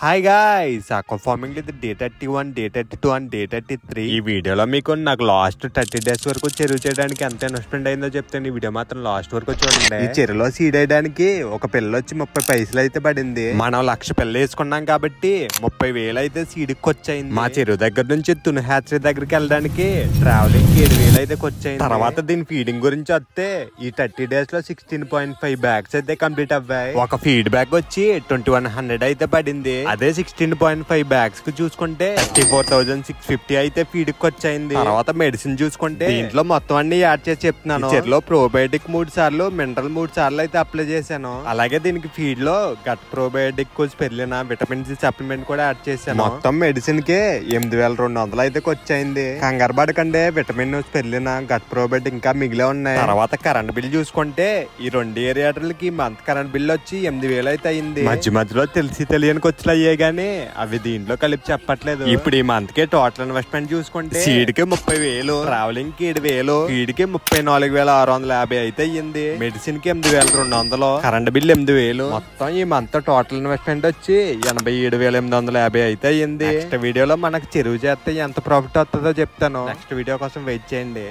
Hi guys, farming with day 31, day 32 and day 33. ఈ వీడియోలో మీకు నాకు లాస్ట్ 30 days వరకు చెరువు చేయడానికి ఎంత ఇన్వెస్ట్మెంట్ అయిందో చెప్తాను. ఈ వీడియో మాత్రం లాస్ట్ వరకు చూడండి. ఈ చెరువులో సీడ్ వేయడానికి ఒక పిల్ల వచ్చి 30 పైసలు అయితే పడింది. మనం 1,00,000 పిల్ల వేసుకున్నాం కాబట్టి 30,000 అయితే సీడ్కి వచ్చాయింది. మా చెరువు దగ్గర నుంచి తుని హ్యాచరీ దగ్గరికి వెళ్ళడానికి ట్రావెలింగ్ 7,000 అయితే వచ్చాయింది. తర్వాత దీని ఫీడింగ్ గురించి వస్తే ఈ 30 days లో 16.5 bags అయితే కంప్లీట్ అవ్వాయి. ఒక ఫీడ్ బ్యాగ్ వచ్చి 2100 అయితే పడింది. అదే 16.5 bags కి చూసుకుంటే 34,650 అయితే ఫీడ్ కి వచ్చాయింది. తర్వాత మెడిసిన్ చూసుకుంటే దీంట్లో మొత్తం అన్ని యాడ్ చేసి చెప్తున్నాను. చెరులో ప్రోబయోటిక్ 3 సార్లు, మినరల్ 3 సార్లు అయితే అప్లై చేశాను. అలాగే దీనికి ఫీడ్ లో gut probiotic, spirulina, vitamin C supplement కూడా యాడ్ చేశాను. మొత్తం మెడిసిన్ కి 8,200 అయితే వచ్చాయింది. కంగారు పడకండి, విటమిన్, స్పెర్లినా, గట్ ప్రోబయోటిక్ ఇంకా మిగిలే ఉన్నాయి. తర్వాత కరెంట్ బిల్ చూసుకుంటే ఈ 2 ఏరియాటర్లకి మంత్ కరెంట్ బిల్ వచ్చి 8,000 అయితే అయింది. మధ్యలో తెలిసి తెలియని ఖర్చులు అయ్యాయి గానీ అవి దీంట్లో కలిపి చెప్పట్లేదు. ఇప్పుడు ఈ మంత్ కి టోటల్ ఇన్వెస్ట్మెంట్ చూసుకుంటే సీడ్ కి 30,000, ట్రావెలింగ్ కి 7,000, ఫీడ్ కి 34,650 అయితే అయ్యింది. మెడిసిన్ కి 8,200, కరెంట్ బిల్ 8,000. మొత్తం ఈ మంత్ టోటల్ ఇన్వెస్ట్మెంట్ వచ్చి 87,850 అయితే అయ్యింది. నెక్స్ట్ వీడియోలో మనకు చెరువు చేస్తే ఎంత ప్రాఫిట్ వస్తుందో చెప్తాను. నెక్స్ట్ వీడియో కోసం వెయిట్ చేయండి.